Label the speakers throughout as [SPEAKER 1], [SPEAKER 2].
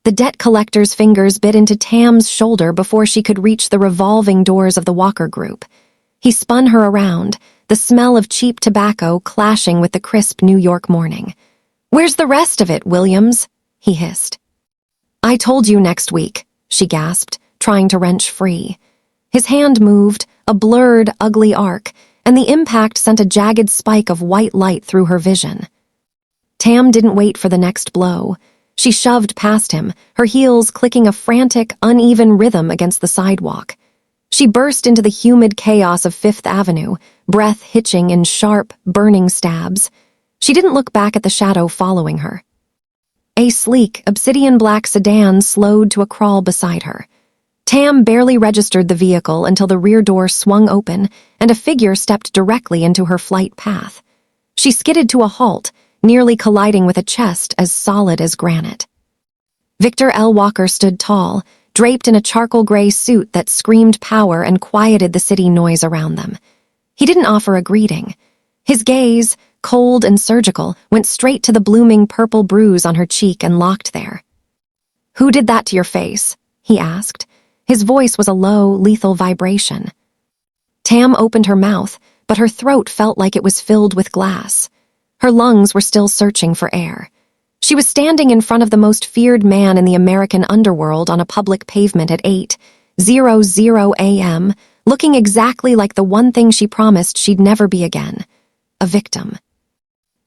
[SPEAKER 1] The debt collector's fingers bit into Tam's shoulder before she could reach the revolving doors of the Walker Group. He spun her around, the smell of cheap tobacco clashing with the crisp New York morning. "Where's the rest of it, Williams?" he hissed. "I told you next week," she gasped, trying to wrench free. His hand moved, a blurred, ugly arc, and the impact sent a jagged spike of white light through her vision. Tam didn't wait for the next blow. She shoved past him, her heels clicking a frantic, uneven rhythm against the sidewalk. She burst into the humid chaos of Fifth Avenue, breath hitching in sharp, burning stabs. She didn't look back at the shadow following her. A sleek, obsidian-black sedan slowed to a crawl beside her. Tam barely registered the vehicle until the rear door swung open and a figure stepped directly into her flight path. She skidded to a halt, nearly colliding with a chest as solid as granite. Victor L. Walker stood tall, draped in a charcoal gray suit that screamed power and quieted the city noise around them. He didn't offer a greeting. His gaze, cold and surgical, went straight to the blooming purple bruise on her cheek and locked there. "Who did that to your face?" he asked. His voice was a low, lethal vibration. Tam opened her mouth, but her throat felt like it was filled with glass. Her lungs were still searching for air. She was standing in front of the most feared man in the American underworld on a public pavement at 8:00 a.m., looking exactly like the one thing she promised she'd never be again: a victim.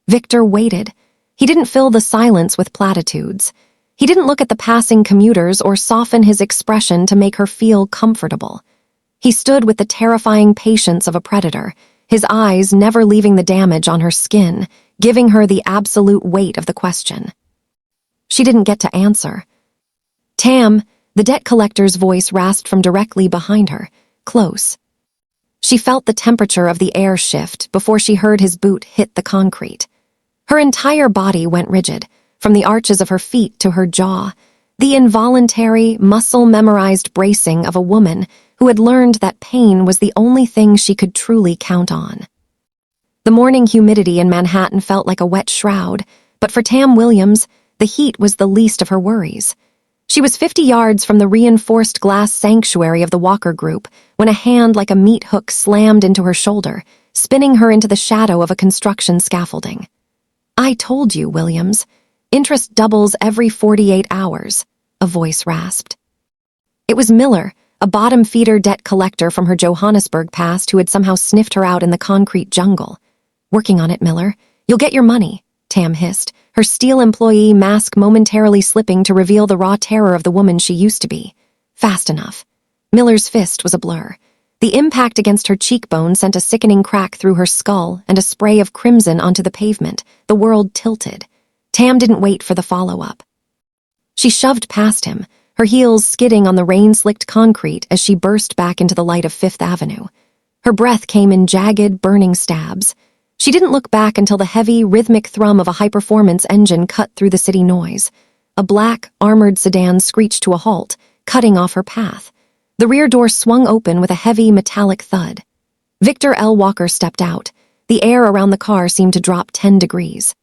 [SPEAKER 1] Victor waited. He didn't fill the silence with platitudes. He didn't look at the passing commuters or soften his expression to make her feel comfortable. He stood with the terrifying patience of a predator, his eyes never leaving the damage on her skin, giving her the absolute weight of the question. She didn't get to answer. "Tam," the debt collector's voice rasped from directly behind her, close. She felt the temperature of the air shift before she heard his boot hit the concrete. Her entire body went rigid, from the arches of her feet to her jaw, the involuntary, muscle-memorized bracing of a woman who had learned that pain was the only thing she could truly count on. The morning humidity in Manhattan felt like a wet shroud, but for Tam Williams, the heat was the least of her worries. She was 50 yards from the reinforced glass sanctuary of the Walker Group when a hand like a meat hook slammed into her shoulder, spinning her into the shadow of a construction scaffolding. "I told you, Williams. Interest doubles every 48 hours, a voice rasped. It was Miller, a bottom-feeder debt collector from her Johannesburg past who had somehow sniffed her out in the concrete jungle. "Working on it, Miller. You'll get your money," Tam hissed, her steel employee mask momentarily slipping to reveal the raw terror of the woman she used to be. Fast enough. Miller's fist was a blur. The impact against her cheekbone sent a sickening crack through her skull and a spray of crimson onto the pavement. The world tilted. Tam didn't wait for the follow-up. She shoved past him, her heels skidding on the rain-slicked concrete as she burst back into the light of Fifth Avenue. Her breath came in jagged, burning stabs. She didn't look back until the heavy, rhythmic thrum of a high-performance engine cut through the city noise. A black, armored sedan screeched to a halt, cutting off her path. The rear door swung open with a heavy, metallic thud. Victor L. Walker stepped out. The air around the car seemed to drop 10 degrees.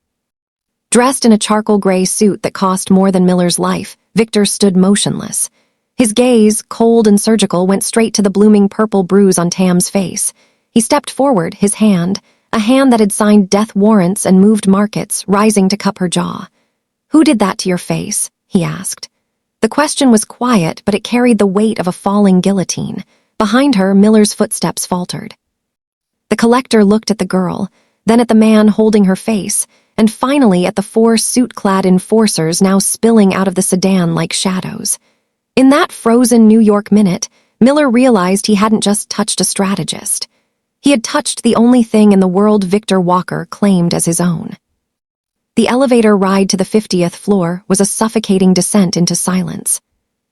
[SPEAKER 1] Dressed in a charcoal gray suit that cost more than Miller's life, Victor stood motionless. His gaze, cold and surgical, went straight to the blooming purple bruise on Tam's face. He stepped forward, his hand, a hand that had signed death warrants and moved markets, rising to cup her jaw. "Who did that to your face?" he asked. The question was quiet, but it carried the weight of a falling guillotine. Behind her, Miller's footsteps faltered. The collector looked at the girl, then at the man holding her face, and finally at the 4 suit-clad enforcers now spilling out of the sedan like shadows. In that frozen New York minute, Miller realized he hadn't just touched a strategist. He had touched the only thing in the world Victor Walker claimed as his own. The elevator ride to the 50th floor was a suffocating descent into silence.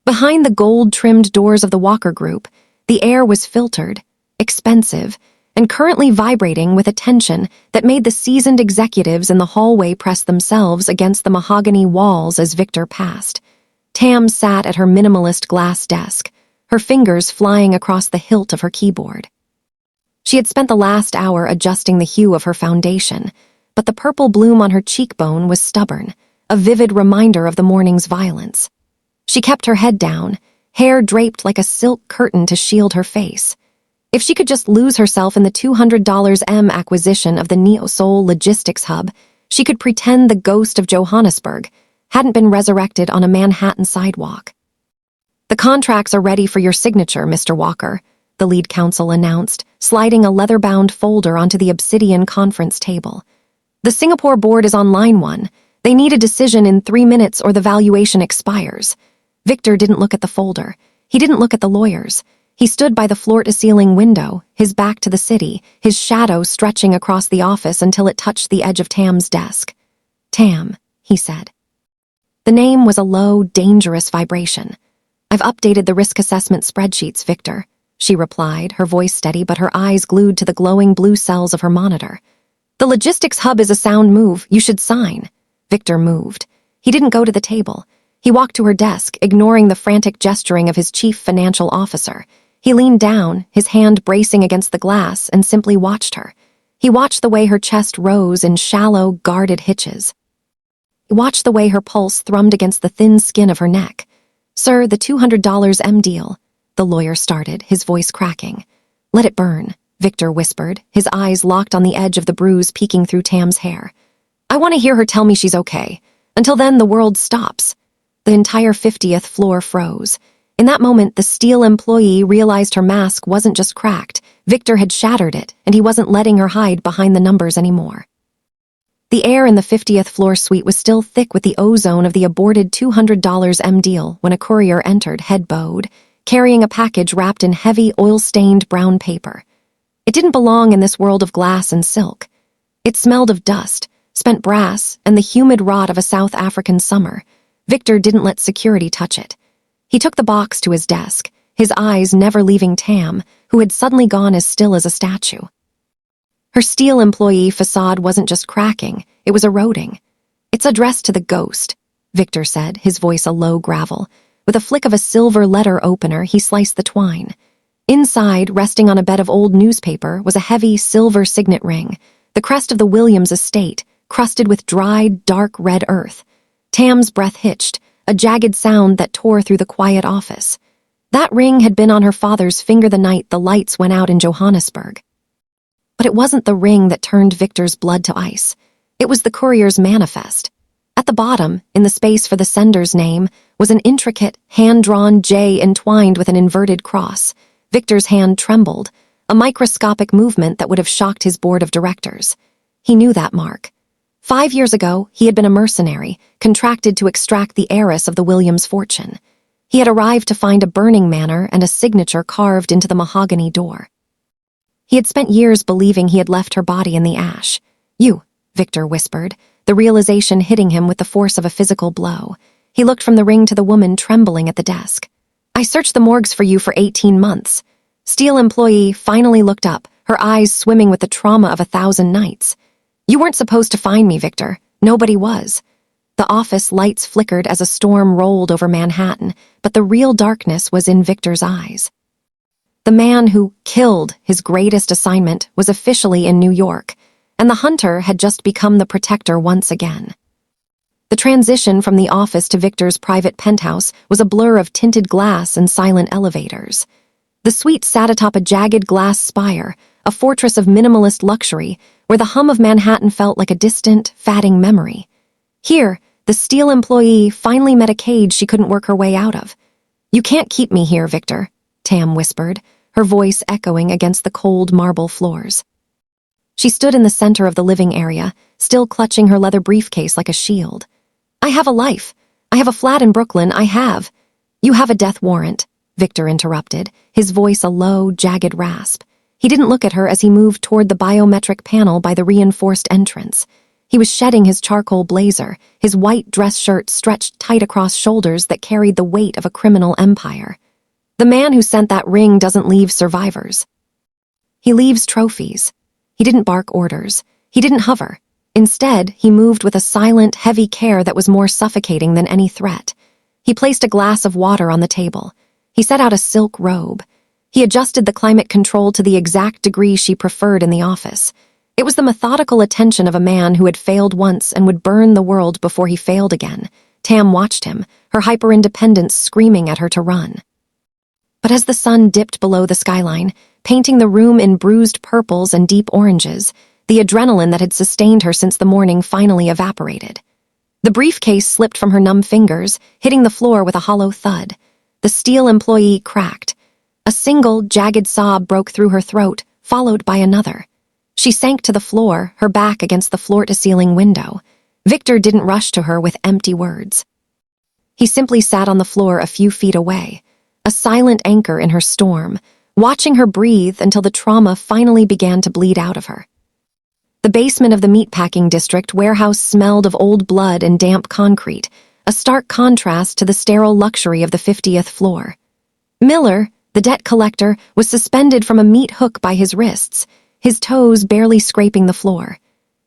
[SPEAKER 1] Behind the gold-trimmed doors of the Walker Group, the air was filtered, expensive, and currently vibrating with a tension that made the seasoned executives in the hallway press themselves against the mahogany walls as Victor passed. Tam sat at her minimalist glass desk, her fingers flying across the hilt of her keyboard. She had spent the last hour adjusting the hue of her foundation, but the purple bloom on her cheekbone was stubborn, a vivid reminder of the morning's violence. She kept her head down, hair draped like a silk curtain to shield her face. If she could just lose herself in the $200 acquisition of the Neo-Soul logistics hub, she could pretend the ghost of Johannesburg hadn't been resurrected on a Manhattan sidewalk. "The contracts are ready for your signature, Mr. Walker," the lead counsel announced, sliding a leather-bound folder onto the obsidian conference table. "The Singapore board is on line 1. They need a decision in 3 minutes or the valuation expires." Victor didn't look at the folder. He didn't look at the lawyers. He stood by the floor-to-ceiling window, his back to the city, his shadow stretching across the office until it touched the edge of Tam's desk. "Tam," he said. The name was a low, dangerous vibration. "I've updated the risk assessment spreadsheets, Victor," she replied, her voice steady but her eyes glued to the glowing blue cells of her monitor. "The logistics hub is a sound move. You should sign." Victor moved. He didn't go to the table. He walked to her desk, ignoring the frantic gesturing of his chief financial officer. He leaned down, his hand bracing against the glass, and simply watched her. He watched the way her chest rose in shallow, guarded hitches. He watched the way her pulse thrummed against the thin skin of her neck. "Sir, the $200 deal," the lawyer started, his voice cracking. "Let it burn," Victor whispered, his eyes locked on the edge of the bruise peeking through Tam's hair. "I want to hear her tell me she's okay. Until then, the world stops." The entire 50th floor froze. In that moment, the steel employee realized her mask wasn't just cracked. Victor had shattered it, and he wasn't letting her hide behind the numbers anymore. The air in the 50th floor suite was still thick with the ozone of the aborted $200 deal when a courier entered, head bowed, carrying a package wrapped in heavy, oil-stained brown paper. It didn't belong in this world of glass and silk. It smelled of dust, spent brass, and the humid rot of a South African summer. Victor didn't let security touch it. He took the box to his desk, his eyes never leaving Tam, who had suddenly gone as still as a statue. Her steel employee facade wasn't just cracking, it was eroding. "It's addressed to the ghost," Victor said, his voice a low gravel. With a flick of a silver letter opener, he sliced the twine. Inside, resting on a bed of old newspaper, was a heavy silver signet ring, the crest of the Williams estate, crusted with dried, dark red earth. Tam's breath hitched, a jagged sound that tore through the quiet office. That ring had been on her father's finger the night the lights went out in Johannesburg. But it wasn't the ring that turned Victor's blood to ice. It was the courier's manifest. At the bottom, in the space for the sender's name, was an intricate, hand-drawn J entwined with an inverted cross. Victor's hand trembled, a microscopic movement that would have shocked his board of directors. He knew that mark. 5 years ago, he had been a mercenary, contracted to extract the heiress of the Williams fortune. He had arrived to find a burning manor and a signature carved into the mahogany door. He had spent years believing he had left her body in the ash. "You," Victor whispered, the realization hitting him with the force of a physical blow. He looked from the ring to the woman trembling at the desk. "I searched the morgues for you for 18 months. Steel employee finally looked up, her eyes swimming with the trauma of 1,000 nights. "You weren't supposed to find me, Victor. Nobody was." The office lights flickered as a storm rolled over Manhattan, but the real darkness was in Victor's eyes. The man who killed his greatest assignment was officially in New York, and the hunter had just become the protector once again. The transition from the office to Victor's private penthouse was a blur of tinted glass and silent elevators. The suite sat atop a jagged glass spire, a fortress of minimalist luxury, where the hum of Manhattan felt like a distant, fatting memory. Here, the steel employee finally met a cage she couldn't work her way out of. "You can't keep me here, Victor," Tam whispered, her voice echoing against the cold marble floors. She stood in the center of the living area, still clutching her leather briefcase like a shield. "I have a life. I have a flat in Brooklyn. I have—" "You have a death warrant," Victor interrupted, his voice a low, jagged rasp. He didn't look at her as he moved toward the biometric panel by the reinforced entrance. He was shedding his charcoal blazer, his white dress shirt stretched tight across shoulders that carried the weight of a criminal empire. "The man who sent that ring doesn't leave survivors. He leaves trophies." He didn't bark orders. He didn't hover. Instead, he moved with a silent, heavy care that was more suffocating than any threat. He placed a glass of water on the table. He set out a silk robe. He adjusted the climate control to the exact degree she preferred in the office. It was the methodical attention of a man who had failed once and would burn the world before he failed again. Tam watched him, her hyper-independence screaming at her to run. But as the sun dipped below the skyline, painting the room in bruised purples and deep oranges, the adrenaline that had sustained her since the morning finally evaporated. The briefcase slipped from her numb fingers, hitting the floor with a hollow thud. The steel employee cracked. A single, jagged sob broke through her throat, followed by another. She sank to the floor, her back against the floor-to-ceiling window. Victor didn't rush to her with empty words. He simply sat on the floor a few feet away, a silent anchor in her storm, watching her breathe until the trauma finally began to bleed out of her. The basement of the meatpacking district warehouse smelled of old blood and damp concrete, a stark contrast to the sterile luxury of the 50th floor. Miller, the debt collector, was suspended from a meat hook by his wrists, his toes barely scraping the floor.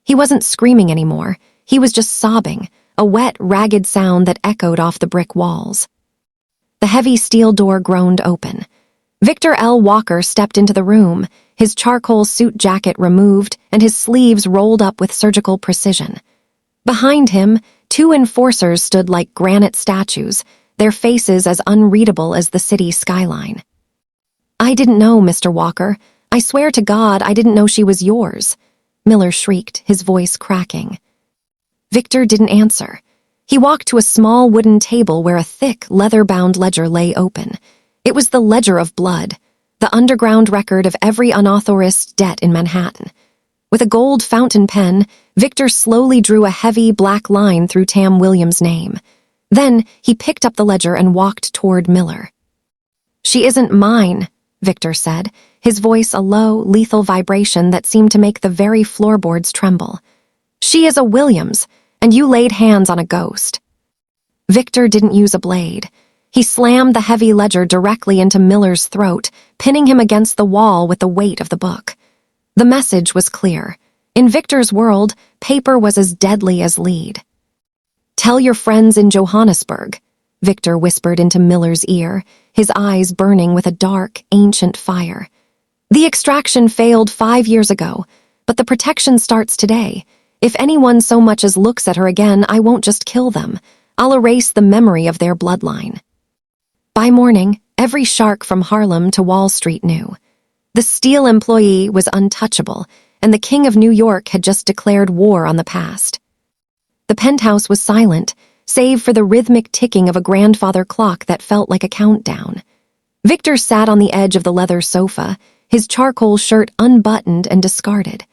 [SPEAKER 1] He wasn't screaming anymore, he was just sobbing, a wet, ragged sound that echoed off the brick walls. The heavy steel door groaned open. Victor L. Walker stepped into the room, his charcoal suit jacket removed and his sleeves rolled up with surgical precision. Behind him, two enforcers stood like granite statues, their faces as unreadable as the city skyline. "I didn't know, Mr. Walker. I swear to God I didn't know she was yours," Miller shrieked, his voice cracking. Victor didn't answer. He walked to a small wooden table where a thick, leather-bound ledger lay open. It was the ledger of blood, the underground record of every unauthorized debt in Manhattan. With a gold fountain pen, Victor slowly drew a heavy, black line through Tam Williams' name. Then he picked up the ledger and walked toward Miller. "She isn't mine," Victor said, his voice a low, lethal vibration that seemed to make the very floorboards tremble. "She is a Williams, and you laid hands on a ghost." Victor didn't use a blade. He slammed the heavy ledger directly into Miller's throat, pinning him against the wall with the weight of the book. The message was clear. In Victor's world, paper was as deadly as lead. "Tell your friends in Johannesburg," Victor whispered into Miller's ear, his eyes burning with a dark, ancient fire. "The extraction failed 5 years ago, but the protection starts today. If anyone so much as looks at her again, I won't just kill them. I'll erase the memory of their bloodline." By morning, every shark from Harlem to Wall Street knew. The steel employee was untouchable, and the King of New York had just declared war on the past. The penthouse was silent, save for the rhythmic ticking of a grandfather clock that felt like a countdown. Victor sat on the edge of the leather sofa, his charcoal shirt unbuttoned and discarded.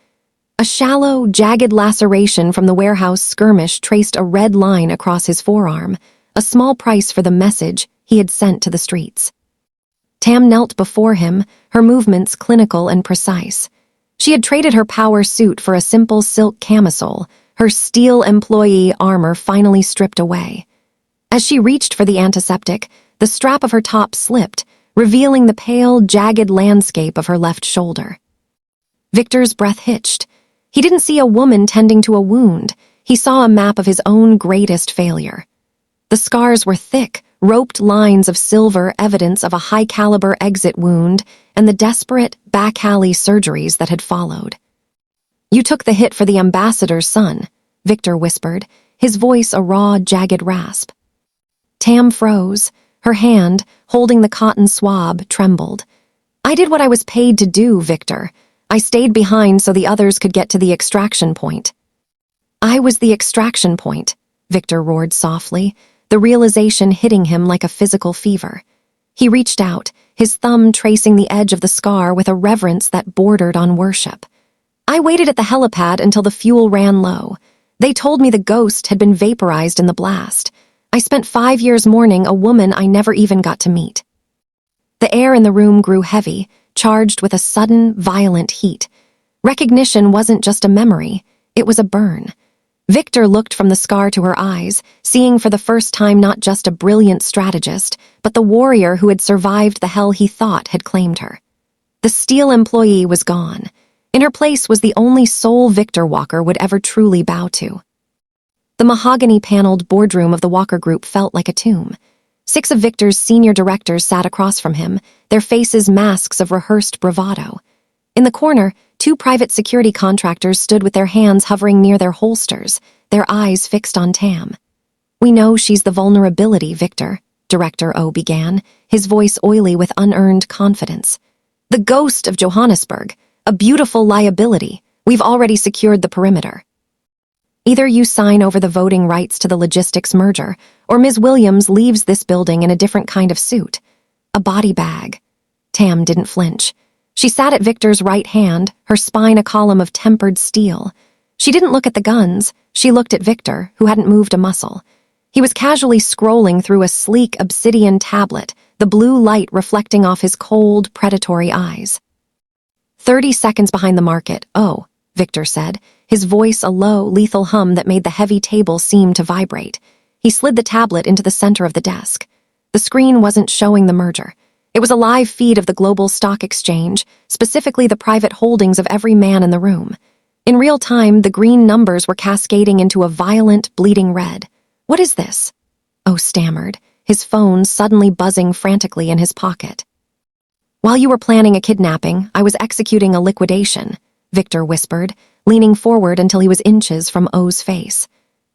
[SPEAKER 1] A shallow, jagged laceration from the warehouse skirmish traced a red line across his forearm, a small price for the message he had sent to the streets. Tam knelt before him, her movements clinical and precise. She had traded her power suit for a simple silk camisole, her steel employee armor finally stripped away. As she reached for the antiseptic, the strap of her top slipped, revealing the pale, jagged landscape of her left shoulder. Victor's breath hitched. He didn't see a woman tending to a wound. He saw a map of his own greatest failure. The scars were thick, roped lines of silver, evidence of a high-caliber exit wound and the desperate, back-alley surgeries that had followed. "You took the hit for the ambassador's son," Victor whispered, his voice a raw, jagged rasp. Tam froze. Her hand, holding the cotton swab, trembled. "I did what I was paid to do, Victor. I stayed behind so the others could get to the extraction point." "I was the extraction point," Victor roared softly, the realization hitting him like a physical fever. He reached out, his thumb tracing the edge of the scar with a reverence that bordered on worship. "I waited at the helipad until the fuel ran low. They told me the ghost had been vaporized in the blast. I spent 5 years mourning a woman I never even got to meet." The air in the room grew heavy, charged with a sudden, violent heat. Recognition wasn't just a memory, it was a burn. Victor looked from the scar to her eyes, seeing for the first time not just a brilliant strategist, but the warrior who had survived the hell he thought had claimed her. The steel employee was gone. In her place was the only soul Victor Walker would ever truly bow to. The mahogany-paneled boardroom of the Walker Group felt like a tomb. 6 of Victor's senior directors sat across from him, their faces masks of rehearsed bravado. In the corner, 2 private security contractors stood with their hands hovering near their holsters, their eyes fixed on Tam. We know she's the vulnerability, Victor, Director O began, his voice oily with unearned confidence. The ghost of Johannesburg, a beautiful liability. We've already secured the perimeter. Either you sign over the voting rights to the logistics merger, or Ms. Williams leaves this building in a different kind of suit. A body bag. Tam didn't flinch. She sat at Victor's right hand, her spine a column of tempered steel. She didn't look at the guns, she looked at Victor, who hadn't moved a muscle. He was casually scrolling through a sleek obsidian tablet, the blue light reflecting off his cold, predatory eyes. 30 seconds behind the market, oh, Victor said, his voice a low, lethal hum that made the heavy table seem to vibrate. He slid the tablet into the center of the desk. The screen wasn't showing the merger. It was a live feed of the global stock exchange, specifically the private holdings of every man in the room. In real time, the green numbers were cascading into a violent, bleeding red. What is this? Oh stammered, his phone suddenly buzzing frantically in his pocket. While you were planning a kidnapping, I was executing a liquidation, Victor whispered, leaning forward until he was inches from O's face.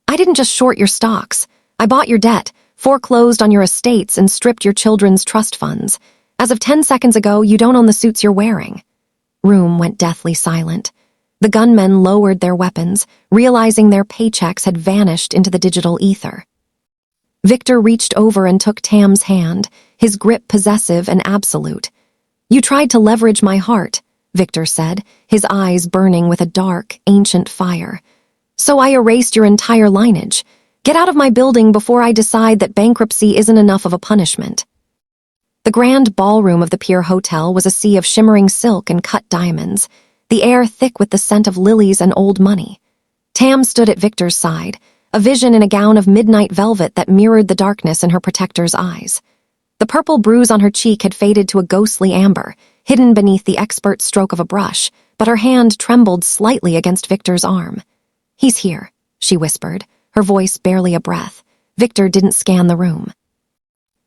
[SPEAKER 1] I didn't just short your stocks. I bought your debt, foreclosed on your estates, and stripped your children's trust funds. As of 10 seconds ago, you don't own the suits you're wearing. Room went deathly silent. The gunmen lowered their weapons, realizing their paychecks had vanished into the digital ether. Victor reached over and took Tam's hand, his grip possessive and absolute. You tried to leverage my heart, Victor said, his eyes burning with a dark, ancient fire. So I erased your entire lineage. Get out of my building before I decide that bankruptcy isn't enough of a punishment. The grand ballroom of the Pier Hotel was a sea of shimmering silk and cut diamonds, the air thick with the scent of lilies and old money. Tam stood at Victor's side, a vision in a gown of midnight velvet that mirrored the darkness in her protector's eyes. The purple bruise on her cheek had faded to a ghostly amber, hidden beneath the expert stroke of a brush, but her hand trembled slightly against Victor's arm. He's here, she whispered, her voice barely a breath. Victor didn't scan the room.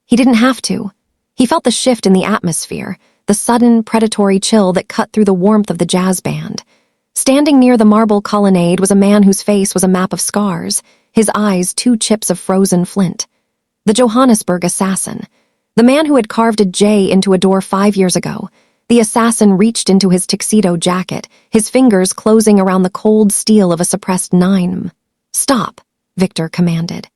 [SPEAKER 1] He didn't have to. He felt the shift in the atmosphere, the sudden, predatory chill that cut through the warmth of the jazz band. Standing near the marble colonnade was a man whose face was a map of scars, his eyes 2 chips of frozen flint. The Johannesburg assassin. The man who had carved a J into a door 5 years ago. The assassin reached into his tuxedo jacket, his fingers closing around the cold steel of a suppressed 9. Stop, Victor commanded.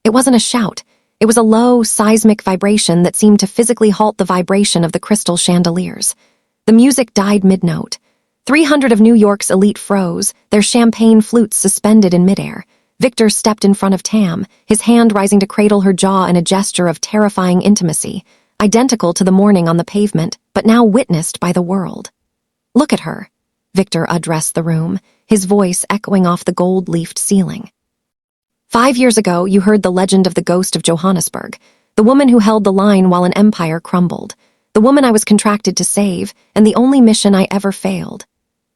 [SPEAKER 1] It wasn't a shout. It was a low, seismic vibration that seemed to physically halt the vibration of the crystal chandeliers. The music died mid-note. 300 of New York's elite froze, their champagne flutes suspended in midair. Victor stepped in front of Tam, his hand rising to cradle her jaw in a gesture of terrifying intimacy, identical to the morning on the pavement, but now witnessed by the world. Look at her, Victor addressed the room, his voice echoing off the gold-leafed ceiling. 5 years ago, you heard the legend of the ghost of Johannesburg, the woman who held the line while an empire crumbled, the woman I was contracted to save, and the only mission I ever failed.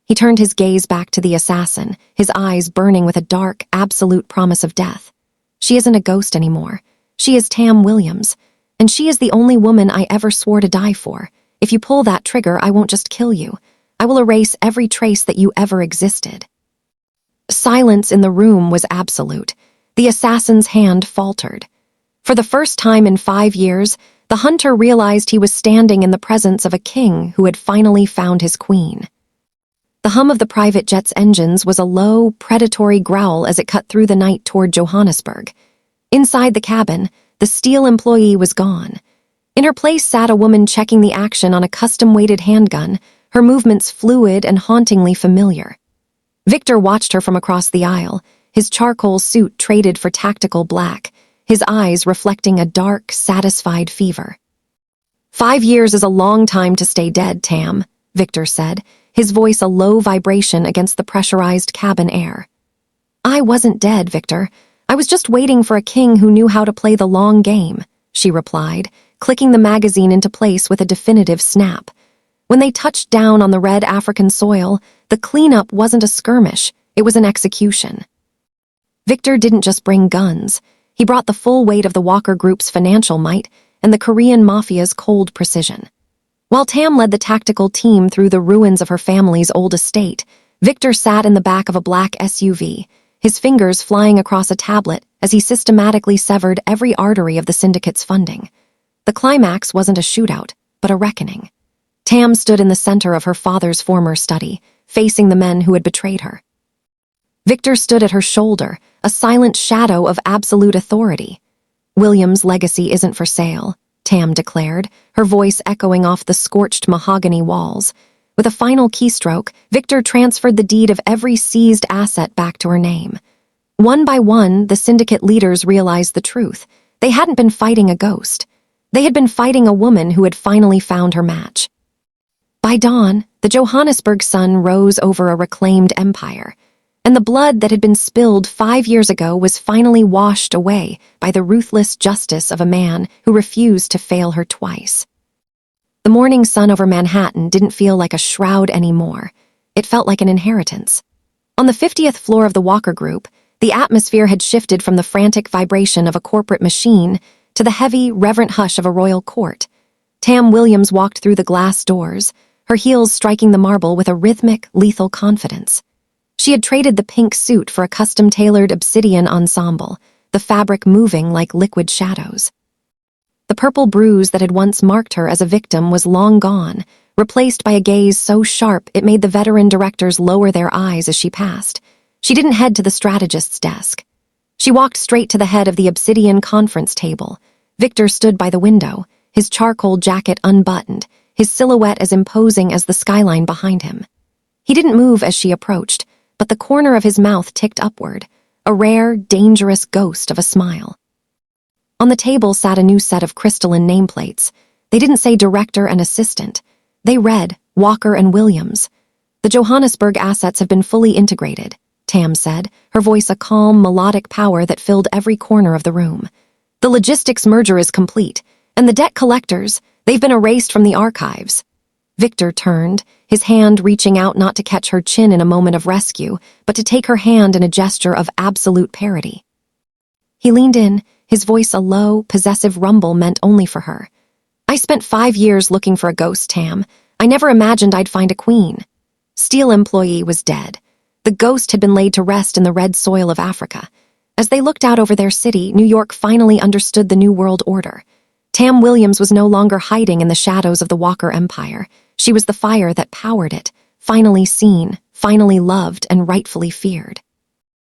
[SPEAKER 1] He turned his gaze back to the assassin, his eyes burning with a dark, absolute promise of death. She isn't a ghost anymore. She is Tam Williams, and she is the only woman I ever swore to die for. If you pull that trigger, I won't just kill you. I will erase every trace that you ever existed. Silence in the room was absolute. The assassin's hand faltered. For the first time in 5 years, the hunter realized he was standing in the presence of a king who had finally found his queen. The hum of the private jet's engines was a low, predatory growl as it cut through the night toward Johannesburg. Inside the cabin, the steel employee was gone. In her place sat a woman checking the action on a custom-weighted handgun, her movements fluid and hauntingly familiar. Victor watched her from across the aisle, his charcoal suit traded for tactical black, his eyes reflecting a dark, satisfied fever. 5 years is a long time to stay dead, Tam, Victor said, his voice a low vibration against the pressurized cabin air. I wasn't dead, Victor. I was just waiting for a king who knew how to play the long game, she replied, clicking the magazine into place with a definitive snap. When they touched down on the red African soil, the cleanup wasn't a skirmish, it was an execution. Victor didn't just bring guns. He brought the full weight of the Walker Group's financial might and the Korean Mafia's cold precision. While Tam led the tactical team through the ruins of her family's old estate, Victor sat in the back of a black SUV, his fingers flying across a tablet as he systematically severed every artery of the syndicate's funding. The climax wasn't a shootout, but a reckoning. Tam stood in the center of her father's former study, facing the men who had betrayed her. Victor stood at her shoulder, a silent shadow of absolute authority. Williams' legacy isn't for sale, Tam declared, her voice echoing off the scorched mahogany walls. With a final keystroke, Victor transferred the deed of every seized asset back to her name. One by one, the syndicate leaders realized the truth. They hadn't been fighting a ghost. They had been fighting a woman who had finally found her match. By dawn, the Johannesburg sun rose over a reclaimed empire, and the blood that had been spilled 5 years ago was finally washed away by the ruthless justice of a man who refused to fail her twice. The morning sun over Manhattan didn't feel like a shroud anymore. It felt like an inheritance. On the 50th floor of the Walker Group, the atmosphere had shifted from the frantic vibration of a corporate machine to the heavy, reverent hush of a royal court. Tam Williams walked through the glass doors, her heels striking the marble with a rhythmic, lethal confidence. She had traded the pink suit for a custom-tailored obsidian ensemble, the fabric moving like liquid shadows. The purple bruise that had once marked her as a victim was long gone, replaced by a gaze so sharp it made the veteran directors lower their eyes as she passed. She didn't head to the strategist's desk. She walked straight to the head of the obsidian conference table. Victor stood by the window, his charcoal jacket unbuttoned, his silhouette as imposing as the skyline behind him. He didn't move as she approached, but the corner of his mouth ticked upward, a rare, dangerous ghost of a smile. On the table sat a new set of crystalline nameplates. They didn't say director and assistant. They read Walker and Williams. The Johannesburg assets have been fully integrated, Tam said, her voice a calm, melodic power that filled every corner of the room. The logistics merger is complete, and the debt collectors, they've been erased from the archives. Victor turned, his hand reaching out not to catch her chin in a moment of rescue, but to take her hand in a gesture of absolute parity. He leaned in, his voice a low, possessive rumble meant only for her. I spent 5 years looking for a ghost, Tam. I never imagined I'd find a queen. Steel employee was dead. The ghost had been laid to rest in the red soil of Africa. As they looked out over their city, New York finally understood the New World Order. Tam Williams was no longer hiding in the shadows of the Walker Empire. She was the fire that powered it, finally seen, finally loved, and rightfully feared.